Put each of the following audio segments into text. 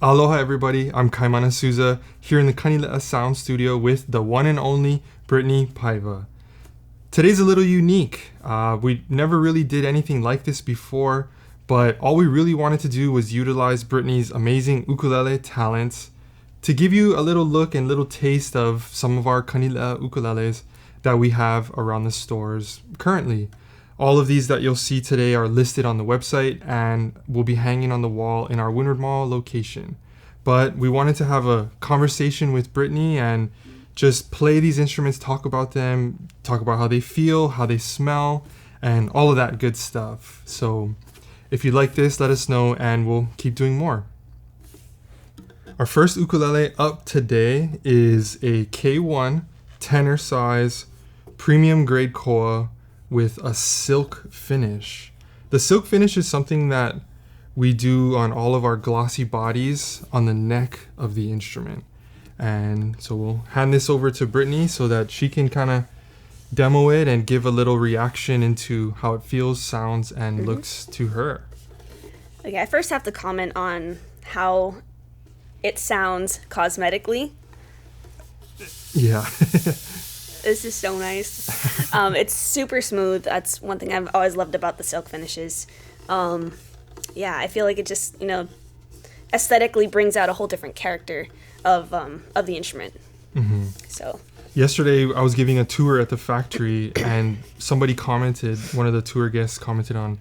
Aloha everybody, I'm Kaimana Souza here in the Kanileʻa Sound Studio with the one and only Brittni Paiva. Today's a little unique. We never really did anything like this before, but all we really wanted to do was utilize Brittni's amazing ukulele talents to give you a little look and little taste of some of our Kanileʻa ukuleles that we have around the stores currently. All of these that you'll see today are listed on the website and will be hanging on the wall in our Windward Mall location. But we wanted to have a conversation with Brittni and just play these instruments, talk about them, talk about how they feel, how they smell, and all of that good stuff. So if you like this, let us know and we'll keep doing more. Our first ukulele up today is a K-1 tenor size premium grade koa with a silk finish. The silk finish is something that we do on all of our glossy bodies on the neck of the instrument. And so we'll hand this over to Brittni so that she can kind of demo it and give a little reaction into how it feels, sounds, and looks to her. Okay, I first have to comment on how it sounds cosmetically. Yeah. This is so nice. It's super smooth. That's one thing I've always loved about the silk finishes. Yeah, I feel like it just, aesthetically brings out a whole different character of the instrument. Mm-hmm. So yesterday I was giving a tour at the factory and somebody commented, one of the tour guests commented on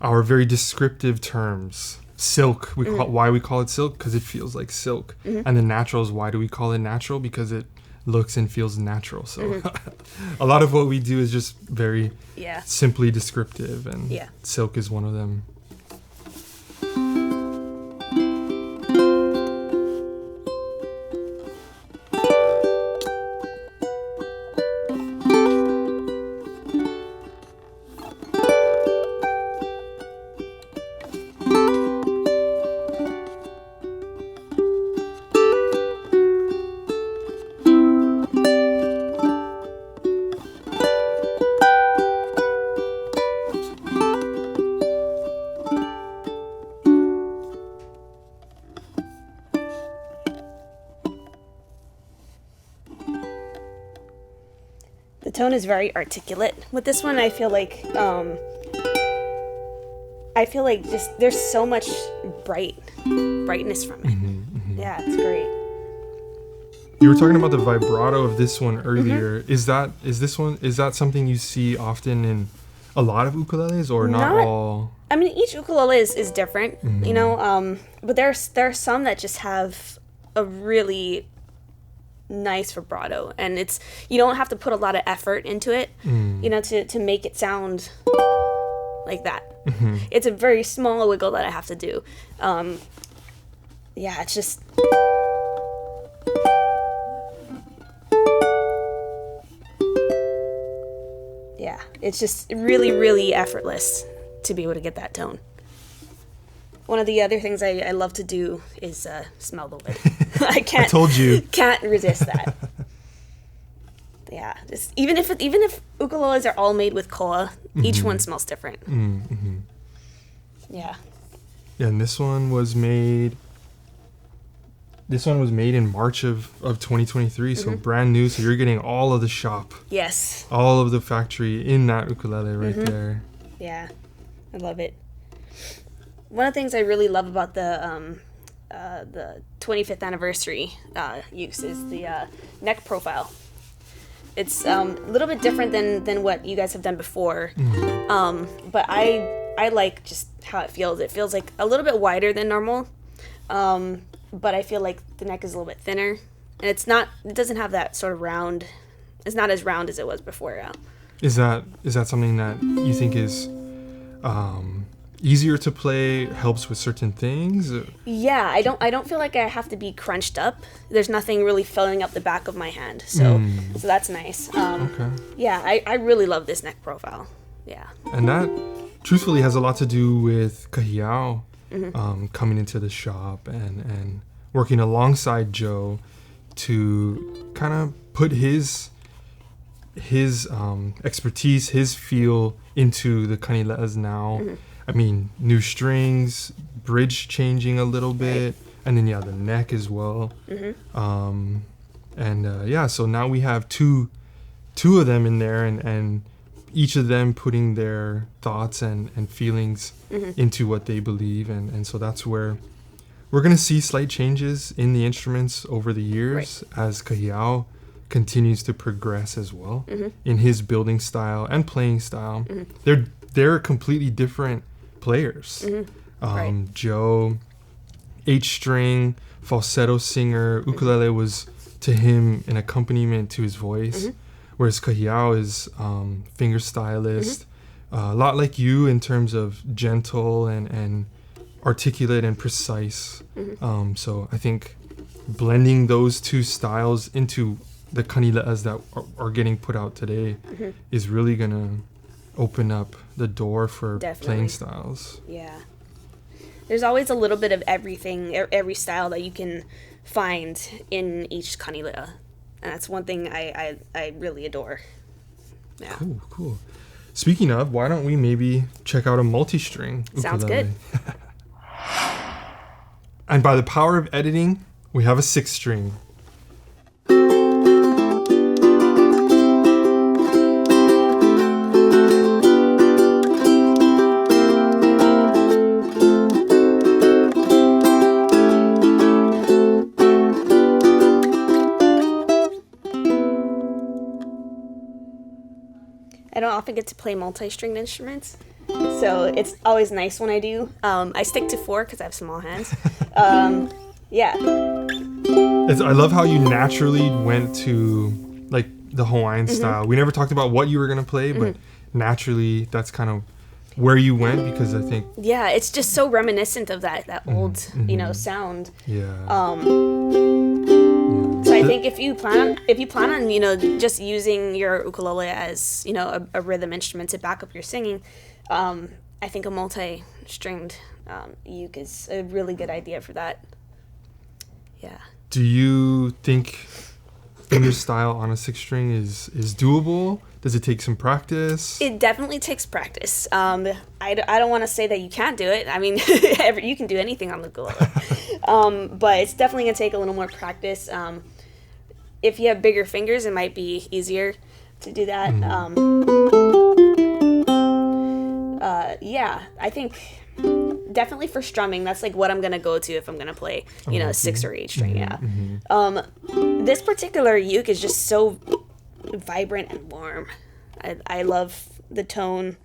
our very descriptive terms. Silk, why we call it silk, because it feels like silk. Mm-hmm. And the naturals, why do we call it natural? Because it looks and feels natural. So a lot of what we do is just very simply descriptive, and silk is one of them. the tone is very articulate with this one. I feel like just there's so much brightness from it. Yeah, it's great. You were talking about the vibrato of this one earlier. Is that something you see often in a lot of ukuleles, or not all? I mean, each ukulele is different, but there are some that just have a really nice vibrato, and you don't have to put a lot of effort into it, to make it sound like that. It's a very small wiggle that I have to do. It's just. Yeah, it's just really, really effortless to be able to get that tone. One of the other things I love to do is smell the wood. I told you. Can't resist that. Yeah, just even if ukuleles are all made with koa, each one smells different. Yeah. Yeah, and this one was made in March of 2023, so brand new. So you're getting all of the shop. Yes. All of the factory in that ukulele right there. Yeah, I love it. One of the things I really love about the 25th anniversary use is the neck profile. It's a little bit different than what you guys have done before, but I like just how it feels. It feels like a little bit wider than normal. But I feel like the neck is a little bit thinner, and it doesn't have that sort of round. It's not as round as it was before. Is that something that you think is easier to play, helps with certain things? Yeah, I don't feel like I have to be crunched up. There's nothing really filling up the back of my hand, so that's nice. Okay. Yeah, I really love this neck profile. Yeah. And that truthfully has a lot to do with Kahiao. Coming into the shop and working alongside Joe to kind of put his expertise, his feel into the Kanileʻas now. I mean, new strings, bridge changing a little bit, and then the neck as well. So now we have two of them in there, and each of them putting their thoughts and feelings into what they believe, and so that's where we're going to see slight changes in the instruments over the years as Kahiao continues to progress as well in his building style and playing style. They're completely different players. Joe, H-string, falsetto singer, ukulele was to him an accompaniment to his voice, whereas Kahiao is finger stylist, a lot like you in terms of gentle and articulate and precise. So I think blending those two styles into the Kanileʻas that are getting put out today is really gonna open up the door for playing styles. Yeah, there's always a little bit of everything, every style that you can find in each Kanileʻa, and that's one thing I really adore. Yeah. Cool. Speaking of, why don't we maybe check out a multi-string ukulele? Sounds good. And by the power of editing, we have a 6-string. I don't often get to play multi-stringed instruments, so it's always nice when I do. I stick to 4 because I have small hands. Yeah. I love how you naturally went to like the Hawaiian style. We never talked about what you were gonna play, but naturally that's kind of where you went, because I think it's just so reminiscent of that old sound. So I think if you plan on just using your ukulele as a rhythm instrument to back up your singing, I think a multi-stringed uke is a really good idea for that. Yeah. Do you think finger style on a 6-string is doable? Does it take some practice? It definitely takes practice. I don't want to say that you can't do it. I mean, you can do anything on the ukulele. But it's definitely going to take a little more practice. If you have bigger fingers, it might be easier to do that. I think definitely for strumming, that's like what I'm going to go to if I'm going to play, 6 or 8 string. This particular uke is just so vibrant and warm. I love the tone.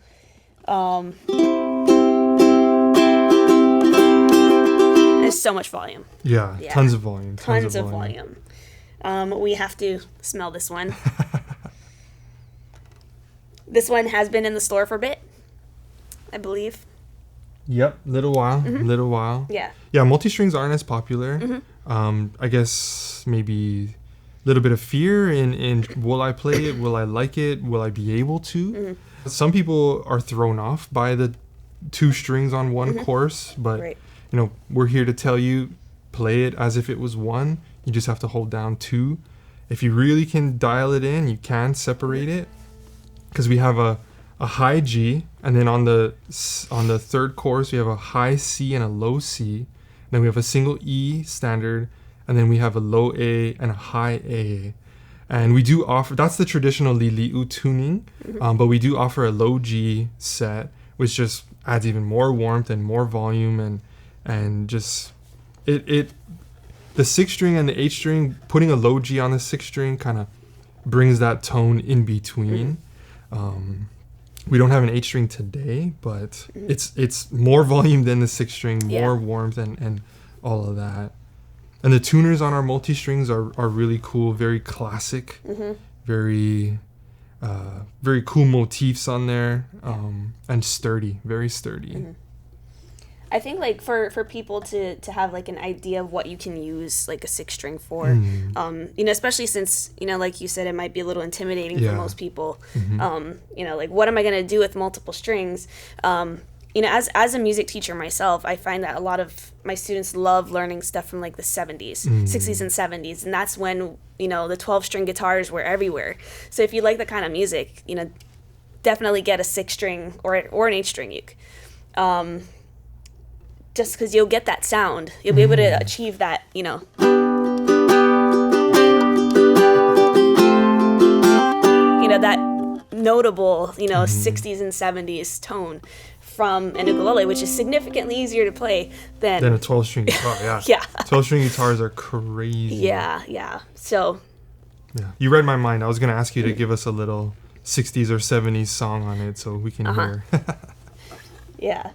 There's so much volume. Yeah. Tons of volume. Tons of volume. We have to smell this one. This one has been in the store for a bit, I believe. Yep, little while. Yeah. Yeah, multi-strings aren't as popular. I guess maybe a little bit of fear in will I play it? Will I like it? Will I be able to? Some people are thrown off by the 2 strings on one course, but we're here to tell you, play it as if it was 1. You just have to hold down 2. If you really can dial it in, you can separate it, because we have a high G, and then on the 3rd chorus we have a high C and a low C. Then we have a single E standard, and then we have a low A and a high A. And we do offer, that's the traditional lili'u tuning, but we do offer a low G set, which just adds even more warmth and more volume, and just it the 6-string and the 8-string, putting a low G on the 6-string kind of brings that tone in between. We don't have an 8-string today, but it's more volume than the 6-string, more warmth and all of that. And the tuners on our multi-strings are really cool, very classic, very cool motifs on there, and sturdy, very sturdy. I think like for people to have like an idea of what you can use like a 6-string for, especially since, like you said, it might be a little intimidating for most people. Like what am I going to do with multiple strings? As a music teacher myself, I find that a lot of my students love learning stuff from like the 70s, 60s and 70s. And that's when, the 12-string guitars were everywhere. So if you like that kind of music, definitely get a 6-string or an 8-string uke. just because you'll get that sound. You'll be able to achieve that, that notable, 60s and 70s tone from an ukulele, which is significantly easier to play than a 12-string guitar. Yeah. Yeah. 12-string guitars are crazy. Yeah. So. Yeah. You read my mind. I was going to ask you to give us a little 60s or 70s song on it so we can hear. Yeah.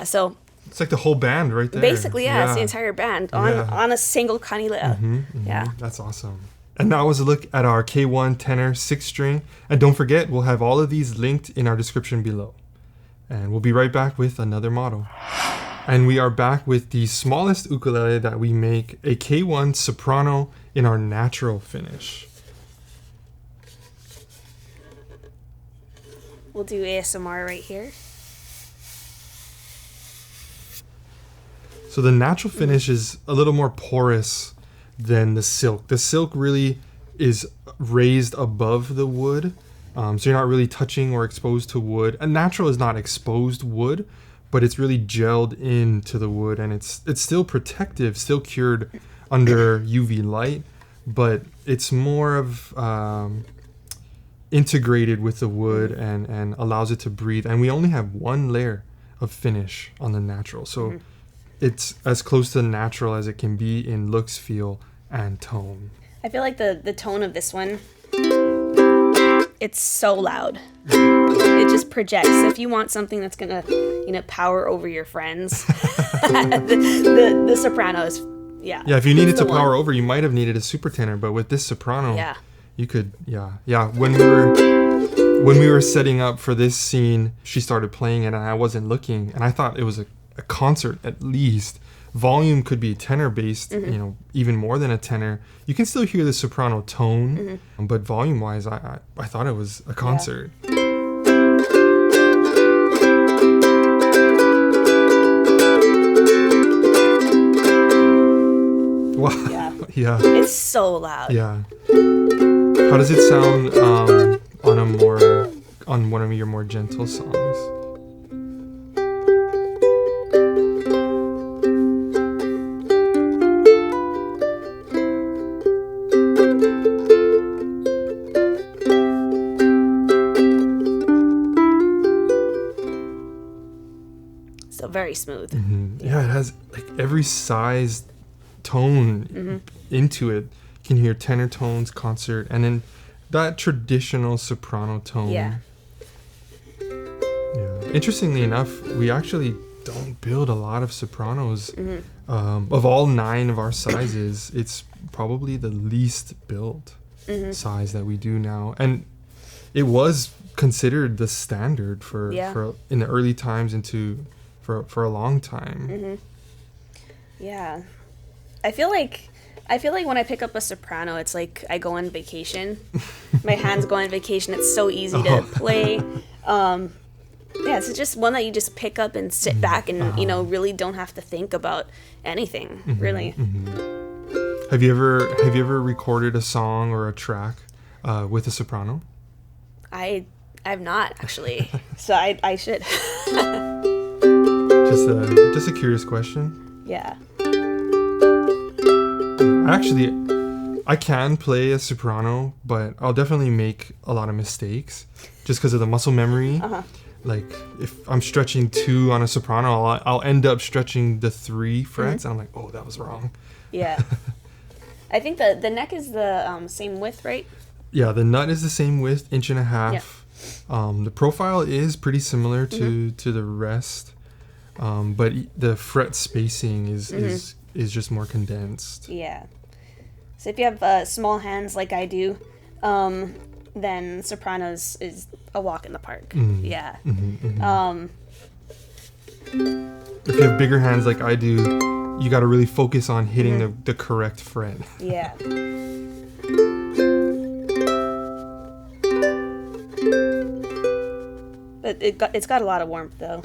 So it's like the whole band right there. Basically, it's the entire band on a single Kanileʻa. Yeah. That's awesome. And that was a look at our K-1 tenor 6-string. And don't forget, we'll have all of these linked in our description below. And we'll be right back with another model. And we are back with the smallest ukulele that we make, a K-1 soprano in our natural finish. We'll do ASMR right here. So the natural finish is a little more porous than the silk. The silk really is raised above the wood, so you're not really touching or exposed to wood. A natural is not exposed wood, but it's really gelled into the wood, and it's still protective, still cured under UV light, but it's more of integrated with the wood and allows it to breathe. And we only have one layer of finish on the natural, so it's as close to natural as it can be in looks, feel, and tone. I feel like the tone of this one, it's so loud. It just projects. So if you want something that's gonna, power over your friends, the soprano is, Yeah, if you needed to power over, you might have needed a super tenor, but with this soprano, you could, When we were setting up for this scene, she started playing it, and I wasn't looking, and I thought it was a concert at least. Volume could be tenor based, even more than a tenor. You can still hear the soprano tone, but volume wise, I thought it was a concert. Wow. Yeah. It's so loud. Yeah. How does it sound on one of your more gentle songs? So very smooth. Yeah, it has like every size tone into it. You can hear tenor tones, concert, and then that traditional soprano tone. Yeah. Interestingly enough, we actually don't build a lot of sopranos. Of all 9 of our sizes, it's probably the least built size that we do now. And it was considered the standard for in the early times for a long time. Yeah. I feel like when I pick up a soprano, it's like I go on vacation. My hands go on vacation. It's so easy to play. It's just one that you just pick up and sit back and really don't have to think about anything. Really. Have you ever recorded a song or a track with a soprano? I've not actually, so I should. Just a curious question. Yeah. Actually, I can play a soprano, but I'll definitely make a lot of mistakes just because of the muscle memory. Like if I'm stretching 2 on a soprano, I'll end up stretching the 3 frets, and I'm like, oh, that was wrong. Yeah. I think the neck is the same width, right? Yeah, the nut is the same width, 1.5 inches. The profile is pretty similar to the rest, but the fret spacing is just more condensed. Yeah. So if you have small hands like I do, then sopranos is a walk in the park. Yeah. If you have bigger hands like I do, you got to really focus on hitting the correct fret. Yeah. But it's got a lot of warmth though.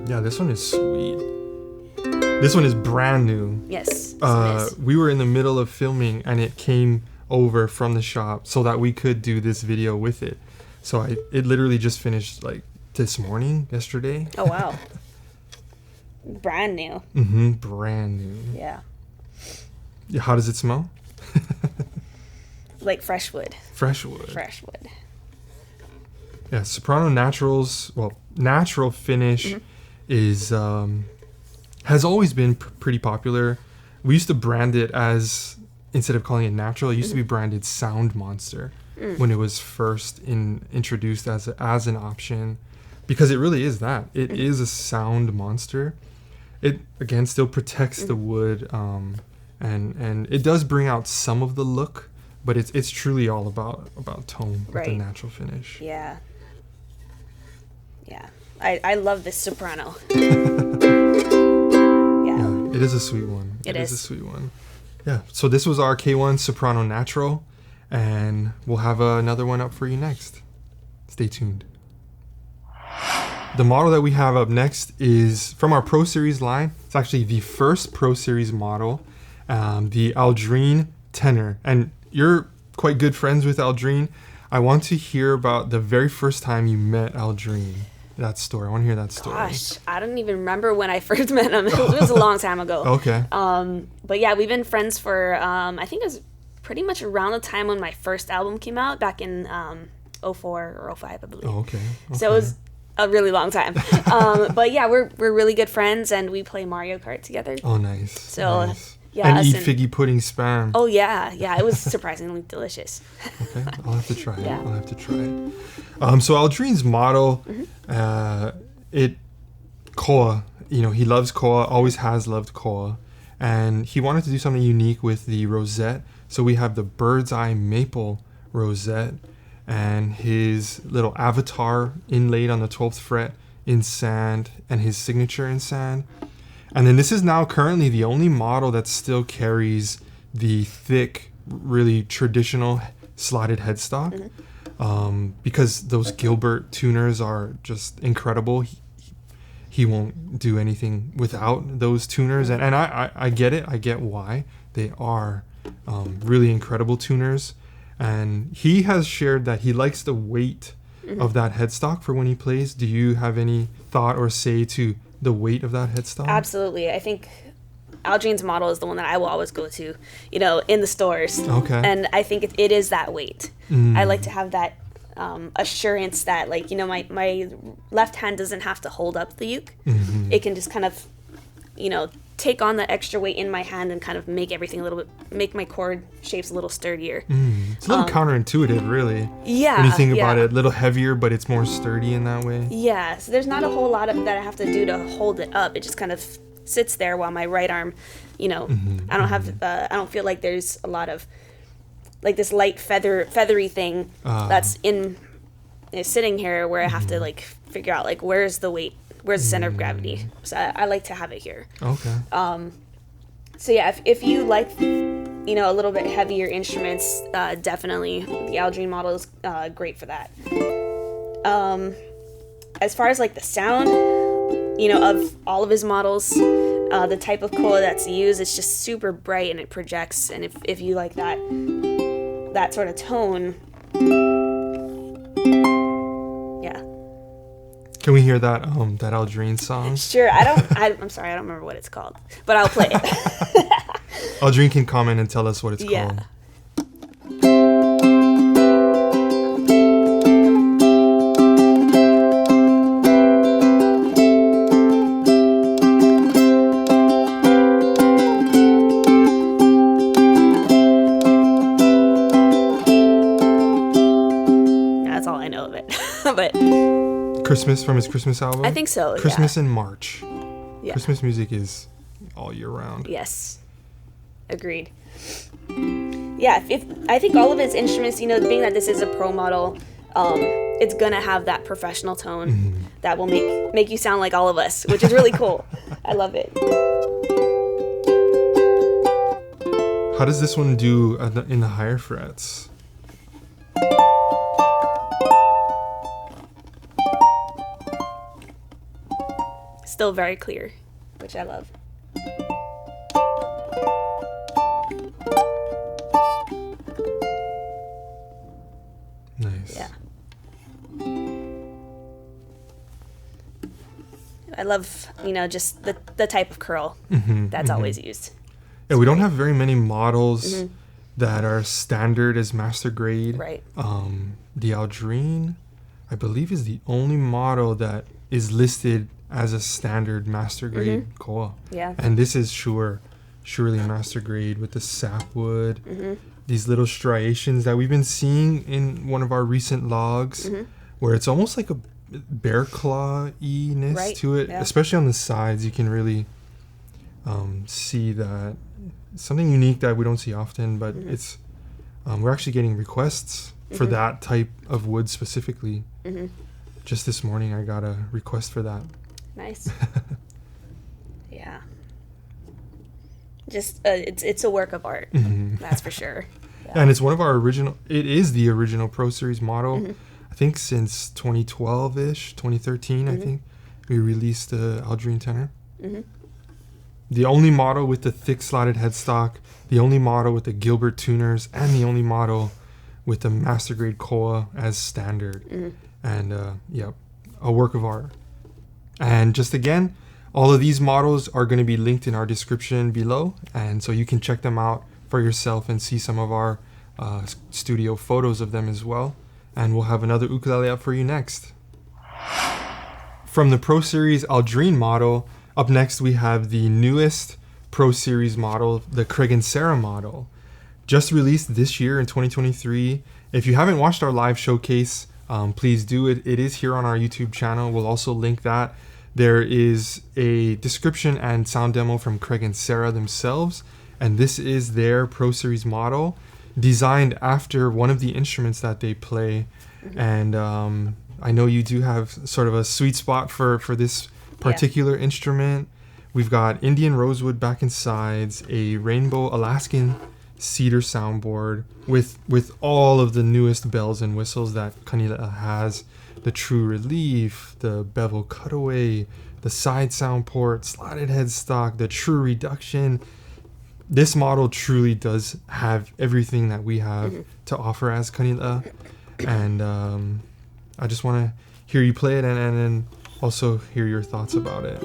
Yeah, this one is sweet. This one is brand new. Yes. This one is. We were in the middle of filming and it came over from the shop so that we could do this video with it. So it literally just finished like this morning, yesterday. Oh, wow. Brand new. Mm-hmm. Brand new. Yeah. Yeah, how does it smell? Like fresh wood. Fresh wood. Fresh wood. Yeah, Soprano Naturals, well, natural finish is has always been pretty popular. We used to brand it as, instead of calling it natural, it used to be branded Sound Monster when it was first introduced as an option, because it really is that. It is a sound monster. It, again, still protects the wood, and it does bring out some of the look, but it's truly all about tone with the natural finish. Yeah. Yeah. I love this Soprano. Yeah, it is a sweet one. It is a sweet one. Yeah, so this was our K-1 Soprano Natural, and we'll have another one up for you next. Stay tuned. The model that we have up next is from our Pro Series line. It's actually the first Pro Series model, the Aldrine Tenor. And you're quite good friends with Aldrine. I want to hear about the very first time you met Aldrine. That story. I want to hear that story. Gosh, I don't even remember when I first met him. It was a long time ago. Okay. But yeah, we've been friends for, I think it was pretty much around the time when my first album came out, back in 04 or 05, I believe. Oh, okay. So it was a really long time. But yeah, we're really good friends, and we play Mario Kart together. Oh, nice. So nice. yeah, and eat figgy pudding spam. Oh yeah, it was surprisingly delicious. Okay, I'll have to try it. I'll have to try it. So Aldrine's model, koa. You know, he loves koa. Always has loved koa, and he wanted to do something unique with the rosette. So we have the bird's eye maple rosette, and his little avatar inlaid on the 12th fret in sand, and his signature in sand. And then this is now currently the only model that still carries the thick, really traditional slotted headstock, because those Gilbert tuners are just incredible. He won't do anything without those tuners, and I get it. I get why. They are really incredible tuners. And he has shared that he likes the weight of that headstock for when he plays. Do you have any thought or say to the weight of that headstock? Absolutely. I think Aldrine's model is the one that I will always go to, in the stores. Okay. And I think it is that weight. I like to have that assurance that, like, my left hand doesn't have to hold up the uke. It can just kind of, take on the extra weight in my hand and kind of make everything make my chord shapes a little sturdier. It's a little counterintuitive, really. Yeah. When you think about it, a little heavier, but it's more sturdy in that way. Yeah. So there's not a whole lot that I have to do to hold it up. It just kind of sits there while my right arm, I don't feel like there's a lot of like this light feathery thing that's sitting here where I have to like figure out like where's the weight. Where's the center of gravity? So I like to have it here. Okay. So yeah, if you like, a little bit heavier instruments, definitely the Aldrine model is great for that. As far as like the sound, of all of his models, the type of koa that's used, it's just super bright and it projects. And if you like that sort of tone, yeah. Can we hear that that Aldrine song? Sure. I'm sorry, I don't remember what it's called, but I'll play it. Aldrine can comment and tell us what it's called. That's all I know of it. But Christmas, from his Christmas album? I think so. Christmas in March. Yeah. Christmas music is all year round. Yes. Agreed. Yeah, I think all of his instruments, being that this is a pro model, it's gonna have that professional tone that will make you sound like all of us, which is really cool. I love it. How does this one do in the higher frets? still very clear, which I love. Nice. Yeah. I love, just the type of curl that's always used. Yeah, we don't have very many models that are standard as master grade. Right. The Aldrine, I believe, is the only model that is listed as a standard master grade koa. Yeah. And this is surely master grade with the sapwood, these little striations that we've been seeing in one of our recent logs, where it's almost like a bear claw-iness to it, especially on the sides. You can really see that something unique that we don't see often, but it's we're actually getting requests for that type of wood specifically. Just this morning I got a request for that. Nice. Yeah, just it's a work of art. That's for sure. Yeah. And it's one of our it is the original Pro Series model. I think since 2012-ish, 2013, I think, we released the Aldrine Tenor. The only model with the thick slotted headstock, the only model with the Gilbert tuners, and the only model with the master grade koa as standard. And a work of art. And just again, all of these models are going to be linked in our description below, and so you can check them out for yourself and see some of our studio photos of them as well. And we'll have another ukulele up for you next. From the Pro Series Aldrine model, up next we have the newest Pro Series model, the K-1 model. Just released this year in 2023. If you haven't watched our live showcase, please do it. It is here on our YouTube channel. We'll also link that. There is a description and sound demo from K-1 themselves, and this is their Pro Series model, designed after one of the instruments that they play. And I know you do have sort of a sweet spot for this particular instrument. We've got Indian rosewood back and sides, a rainbow Alaskan cedar soundboard with all of the newest bells and whistles that Kanileʻa has. The true relief, the bevel cutaway, the side sound port, slotted headstock, the true reduction. This model truly does have everything that we have to offer as Kanileʻa. And I just want to hear you play it and then also hear your thoughts about it.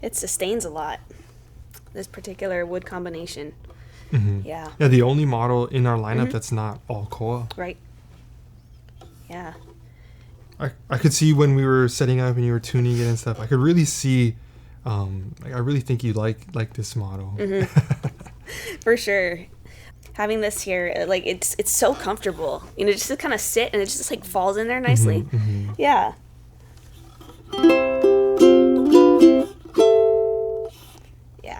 It sustains a lot, this particular wood combination. Yeah, the only model in our lineup that's not all koa. Right. Yeah. I could see when we were setting up and you were tuning it and stuff, I could really see, I really think you like this model. For sure. Having this here, it's so comfortable. Just to kind of sit and it just falls in there nicely. Yeah.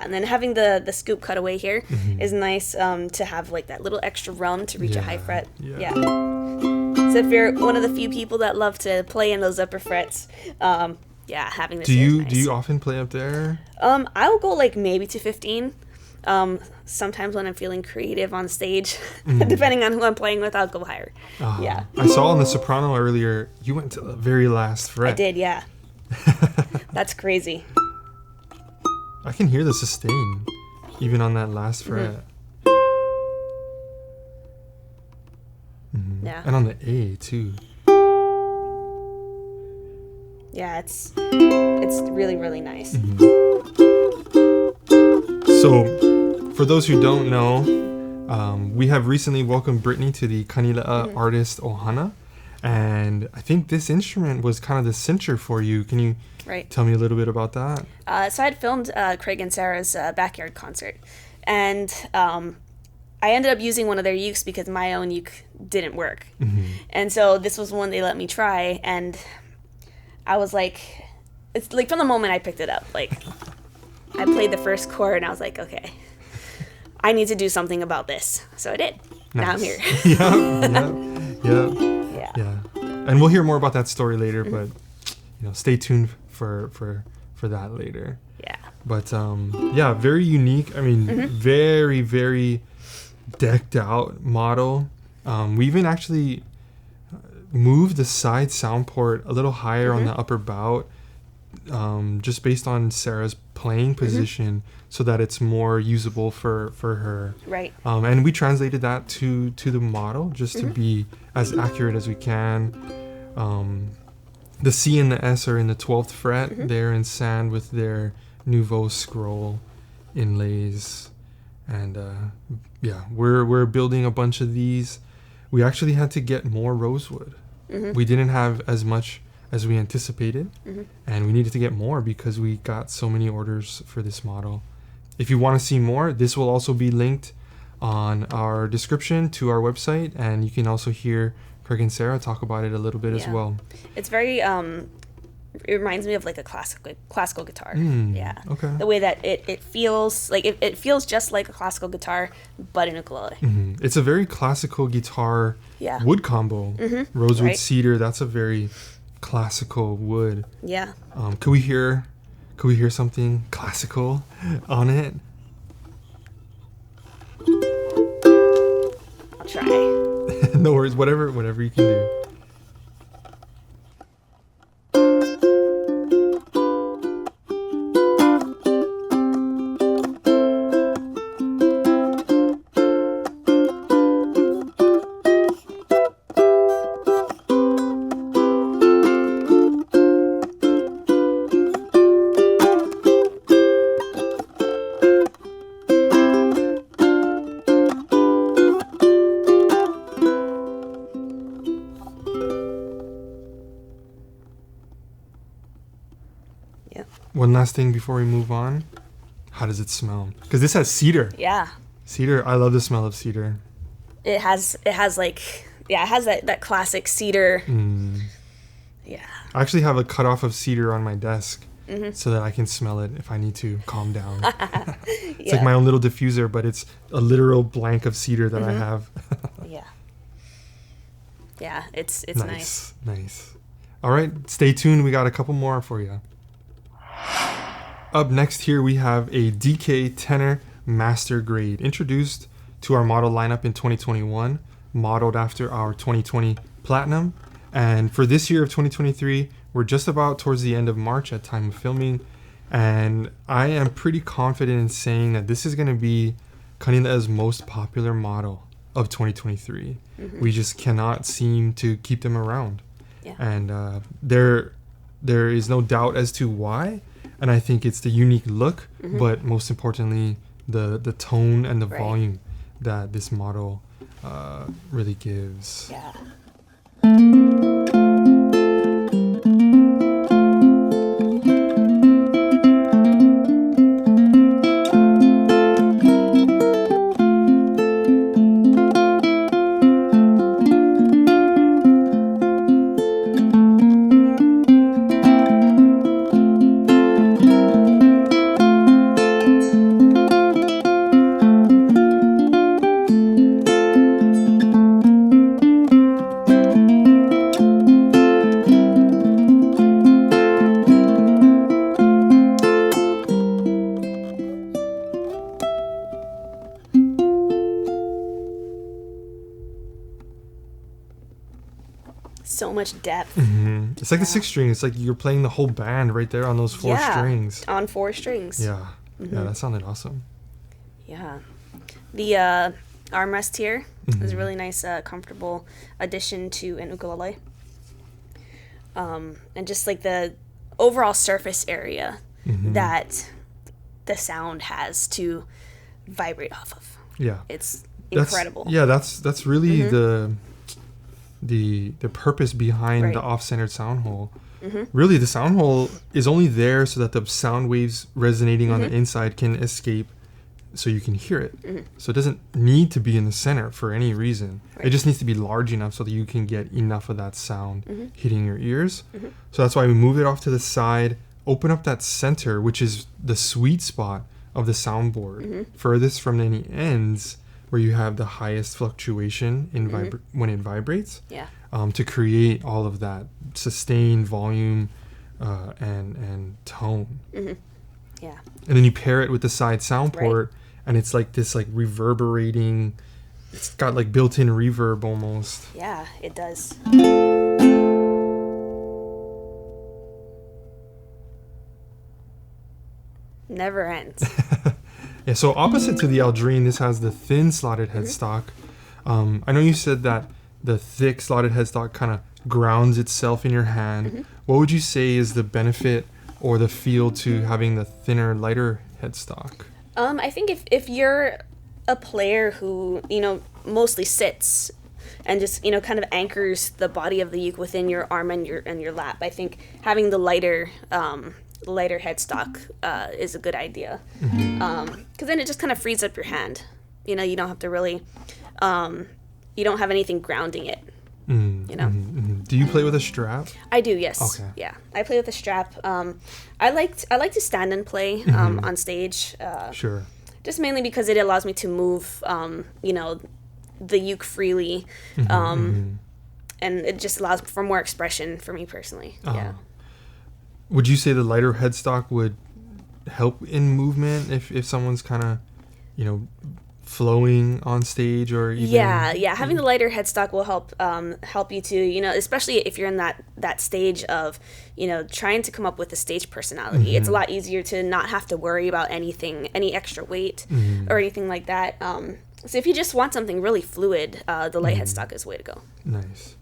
And then having the scoop cutaway here is nice to have that little extra realm to reach a high fret. Yeah. So if you're one of the few people that love to play in those upper frets, having this here is nice. Do you often play up there? I'll go maybe to 15. Sometimes when I'm feeling creative on stage, depending on who I'm playing with, I'll go higher. Yeah. I saw on the soprano earlier, you went to the very last fret. I did, yeah. That's crazy. I can hear the sustain, even on that last fret. Yeah. And on the A, too. Yeah, it's really, really nice. So, for those who don't know, we have recently welcomed Brittni to the Kanileʻa artist ʻOhana. And I think this instrument was kind of the cincher for you. Can you tell me a little bit about that? So I had filmed Craig and Sarah's backyard concert. And I ended up using one of their ukes because my own uke didn't work. And so this was one they let me try, and I was like, it's like from the moment I picked it up, like I played the first chord and I was like, okay, I need to do something about this. So I did. Nice. Now I'm here. Yeah. And we'll hear more about that story later, but stay tuned for that later. Yeah. But very unique. I mean, very, very decked out model. We even actually moved the side sound port a little higher on the upper bout, just based on Sarah's playing position, so that it's more usable for her. Right. And we translated that to the model just to be as accurate as we can. The C and the S are in the 12th fret. They're in sand with their Nouveau scroll inlays. And we're building a bunch of these. We actually had to get more rosewood. We didn't have as much as we anticipated, and we needed to get more because we got so many orders for this model. If you want to see more, this will also be linked on our description to our website, and you can also hear Craig and Sarah talk about it a little bit as well. It's very it reminds me of like a classical guitar. Okay. The way that it feels like it feels just like a classical guitar, but an ukulele. It's a very classical guitar wood combo. Rosewood cedar. That's a very classical wood. Yeah. Could we hear something classical on it? I'll try. No worries. Whatever you can do. One last thing before we move on. How does it smell? Because this has cedar. Yeah. Cedar. I love the smell of cedar. It has that classic cedar. Yeah. I actually have a cutoff of cedar on my desk so that I can smell it if I need to calm down. It's like my own little diffuser, but it's a literal blank of cedar that I have. Yeah, it's nice. Nice. All right, stay tuned. We got a couple more for you. Up next here we have a DK Tenor Master Grade, introduced to our model lineup in 2021, modeled after our 2020 Platinum. And for this year of 2023, we're just about towards the end of March at time of filming, and I am pretty confident in saying that this is going to be Kanileʻa's most popular model of 2023. We just cannot seem to keep them around. And there is no doubt as to why. And I think it's the unique look, but most importantly, the tone and the volume that this model really gives. Yeah. So much depth. It's like the 6 string. It's like you're playing the whole band right there on those 4 strings. On 4 strings. Yeah. Yeah, that sounded awesome. Yeah. The armrest here is a really nice, comfortable addition to an ukulele. And just like the overall surface area that the sound has to vibrate off of. Yeah. It's incredible. That's really the purpose behind the off-centered sound hole. Really, the sound hole is only there so that the sound waves resonating on the inside can escape so you can hear it. So it doesn't need to be in the center for any reason. It just needs to be large enough so that you can get enough of that sound hitting your ears. So that's why we move it off to the side, open up that center, which is the sweet spot of the soundboard, furthest from any ends where you have the highest fluctuation in when it vibrates, to create all of that sustained volume and tone. Yeah. And then you pair it with the side sound port, and it's like this like reverberating, it's got like built-in reverb almost. Yeah, it does. Never ends. Yeah, so opposite to the Aldrine, this has the thin slotted headstock. I know you said that the thick slotted headstock kind of grounds itself in your hand. What would you say is the benefit or the feel to having the thinner, lighter headstock? I think if you're a player who, mostly sits and just, kind of anchors the body of the uke within your arm and your lap, I think having the lighter headstock is a good idea. Because then it just kind of frees up your hand. You don't have to really, you don't have anything grounding it. Do you play with a strap? I do, yes. Okay. Yeah, I play with a strap. I like to stand and play on stage. Sure. Just mainly because it allows me to move, the uke freely, and it just allows for more expression for me personally. Yeah. Would you say the lighter headstock would help in movement if someone's kind of, flowing on stage or even... Yeah. Having the lighter headstock will help you to, especially if you're in that stage of, trying to come up with a stage personality. It's a lot easier to not have to worry about anything, any extra weight or anything like that. So if you just want something really fluid, the light headstock is the way to go. Nice.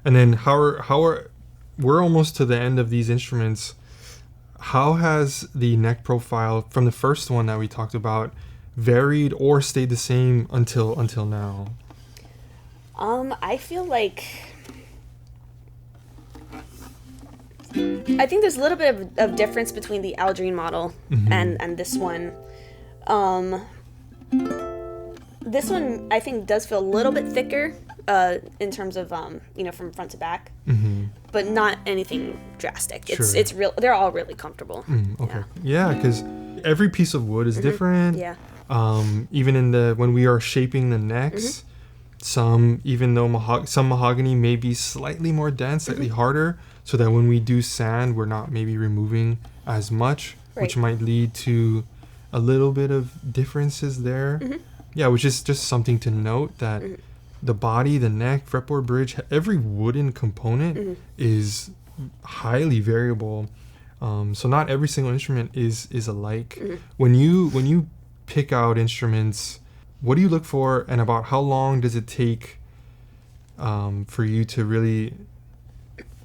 And then we're almost to the end of these instruments. How has the neck profile from the first one that we talked about varied or stayed the same until now? I feel like I think there's a little bit of difference between the Aldrine model and this one. This one I think does feel a little bit thicker in terms of from front to back, but not anything drastic. It's real. They're all really comfortable. Okay. Yeah, because every piece of wood is different. Yeah. Even when we are shaping the necks, some mahogany may be slightly more dense, slightly harder, so that when we do sand, we're not maybe removing as much, which might lead to a little bit of differences there. Yeah, which is just something to note that the body, the neck, fretboard, bridge, every wooden component is highly variable. So not every single instrument is alike. When you pick out instruments, what do you look for, and about how long does it take for you to really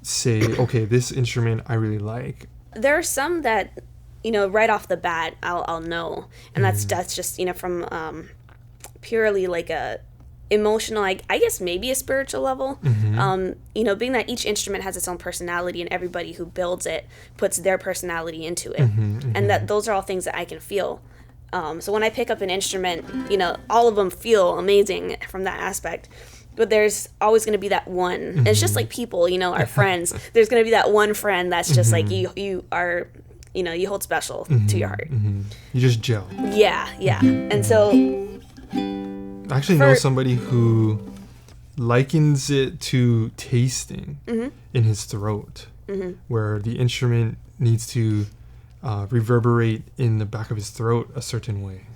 say, okay, this instrument I really like? There are some that right off the bat I'll know, and that's just from purely like a emotional, I guess maybe a spiritual level. Being that each instrument has its own personality and everybody who builds it puts their personality into it, and that those are all things that I can feel. So when I pick up an instrument, all of them feel amazing from that aspect. But there's always going to be that one. It's just like people, our friends. There's going to be that one friend that's just like you are, you hold special to your heart. You just gel. Yeah. And so... I actually know somebody who likens it to tasting in his throat, where the instrument needs to reverberate in the back of his throat a certain way.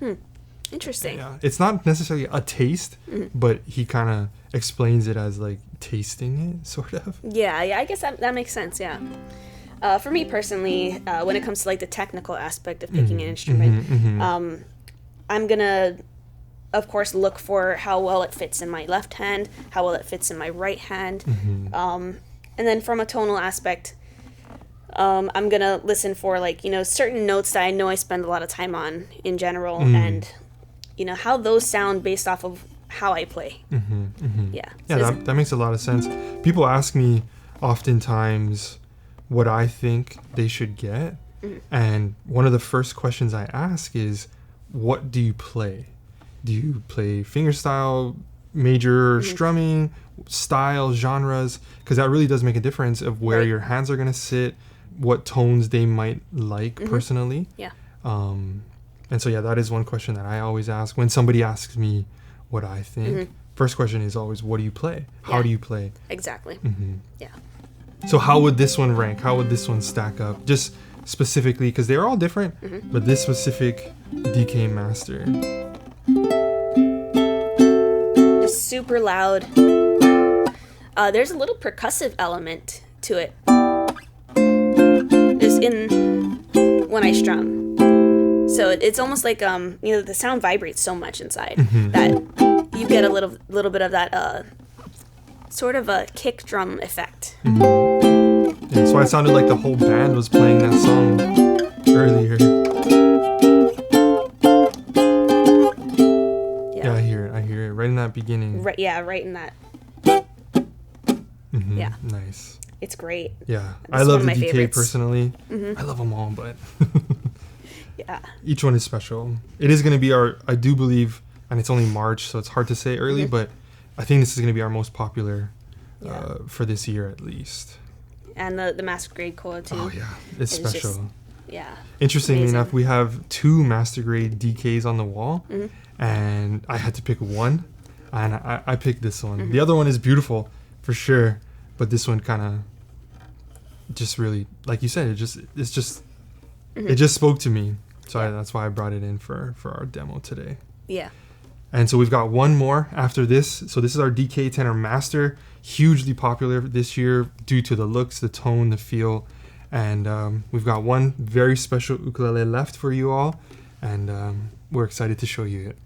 Interesting. Yeah, it's not necessarily a taste, but he kind of explains it as like tasting it, sort of. Yeah, I guess that makes sense. Yeah. For me personally, when it comes to like the technical aspect of picking an instrument, I'm gonna, of course, look for how well it fits in my left hand, how well it fits in my right hand, and then from a tonal aspect, I'm gonna listen for certain notes that I know I spend a lot of time on in general, and how those sound based off of how I play. Yeah. Yeah, that makes a lot of sense. People ask me oftentimes what I think they should get, and one of the first questions I ask is, what do you play? Do you play fingerstyle, major strumming, style, genres? Because that really does make a difference of where your hands are going to sit, what tones they might like personally. Yeah. And so, that is one question that I always ask when somebody asks me what I think. First question is always, what do you play? How do you play? Exactly. Yeah. So how would this one rank? How would this one stack up? Just specifically, because they're all different, but this specific DK Master. It's super loud. There's a little percussive element to it. Is in when I strum. So it's almost like the sound vibrates so much inside that you get a little bit of that sort of a kick drum effect. That's why it sounded like the whole band was playing that song earlier. Yeah, I hear it right in that beginning. Right in that. Yeah. Nice. It's great. Yeah, It's I love one the of my DK favorites. personally. I love them all, but Yeah. each one is special. It is going to be I do believe, and it's only March, so it's hard to say early, but I think this is going to be our most popular for this year at least. And the master grade core too. Oh yeah, it's special. Just, yeah. Interestingly amazing. enough, we have 2 master grade DKs on the wall, and I had to pick one, and I picked this one. The other one is beautiful for sure, but this one kind of just really, like you said, it just spoke to me. So that's why I brought it in for our demo today. Yeah. And so we've got one more after this. So this is our DK Tenor Master, hugely popular this year due to the looks, the tone, the feel. And we've got one very special ukulele left for you all. And we're excited to show you it.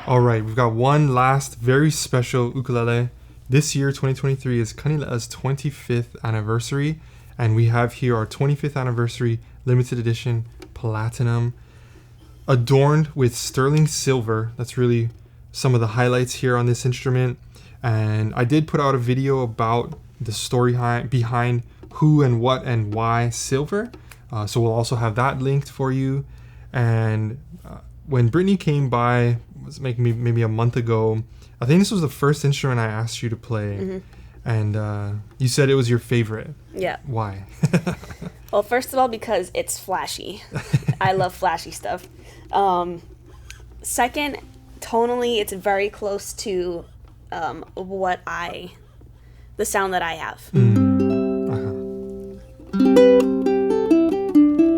All right, we've got one last very special ukulele. This year, 2023, is Kanileʻa's 25th anniversary. And we have here our 25th anniversary limited edition platinum, adorned with sterling silver. That's really some of the highlights here on this instrument. And I did put out a video about the story behind who and what and why silver. So we'll also have that linked for you. And when Brittni came by, it was maybe a month ago, I think this was the first instrument I asked you to play. And you said it was your favorite. Yeah. Why? Well, first of all, because it's flashy. I love flashy stuff. Second, tonally, it's very close to the sound that I have.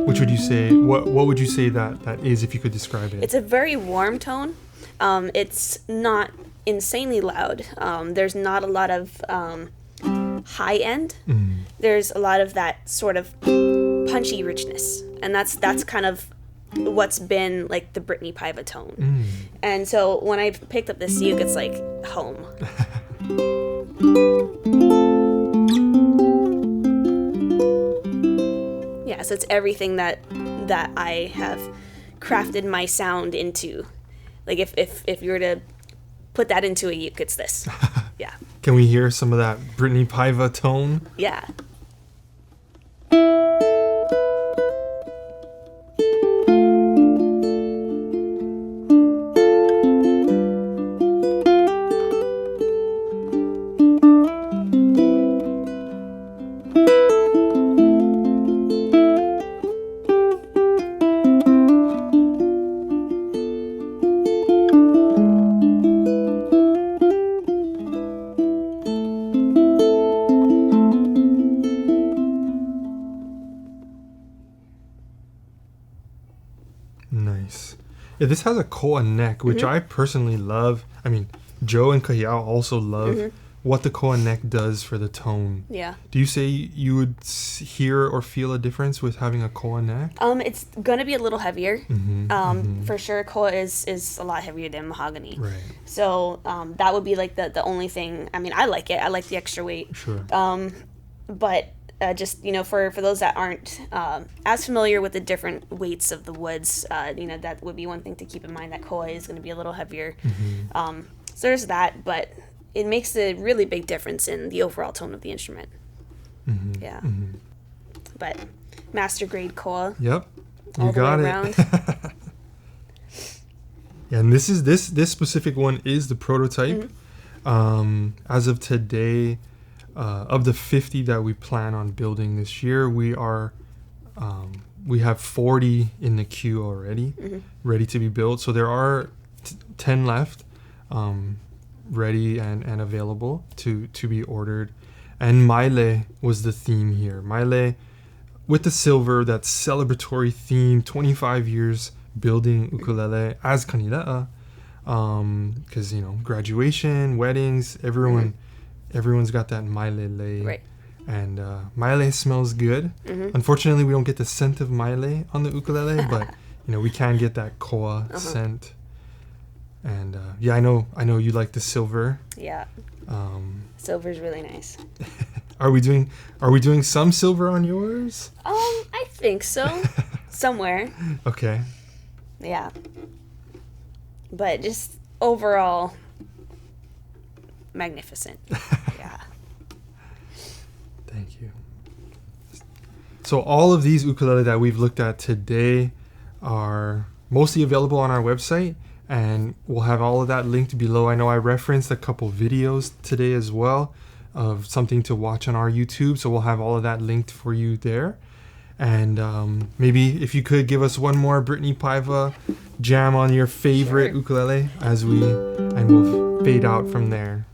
Which would you say? What would you say that is, if you could describe it? It's a very warm tone. It's not insanely loud. There's not a lot of high end. There's a lot of that sort of punchy richness, and that's kind of what's been like the Brittni Paiva tone. And so when I picked up this uke, it's like home. Yeah, so it's everything that I have crafted my sound into. Like if you were to put that into a uke, it's this. Yeah. Can we hear some of that Brittni Paiva tone? Yeah. Nice. Yeah, this has a koa neck, which I personally love. I mean, Joe and Kahiao also love what the koa neck does for the tone. Yeah. Do you say you would hear or feel a difference with having a koa neck? It's gonna be a little heavier. For sure, koa is a lot heavier than mahogany. Right. So that would be like the only thing. I mean, I like it. I like the extra weight. Sure. But just for those that aren't as familiar with the different weights of the woods, that would be one thing to keep in mind. That koa is going to be a little heavier. So there's that, but it makes a really big difference in the overall tone of the instrument. Yeah. But master grade koa. Yep. all the way got around. it. Yeah, and this specific one is the prototype. As of today, of the 50 that we plan on building this year, we have 40 in the queue already, ready to be built. So there are 10 left, ready and available to be ordered. And Maile was the theme here. Maile with the silver, that celebratory theme, 25 years building ukulele as Kanileʻa. Because, graduation, weddings, everyone's got that Maile. Right. And Maile smells good. Unfortunately, we don't get the scent of Maile on the ukulele, but, we can get that koa scent. And yeah, I know you like the silver. Yeah. Silver's really nice. Are we doing some silver on yours? I think so. Somewhere. Okay. Yeah. But just overall magnificent. Yeah. Thank you. So all of these ukulele that we've looked at today are mostly available on our website, and we'll have all of that linked below. I know I referenced a couple videos today as well of something to watch on our YouTube, so we'll have all of that linked for you there. And maybe if you could give us one more Brittni Paiva jam on your favorite ukulele and we'll fade out from there.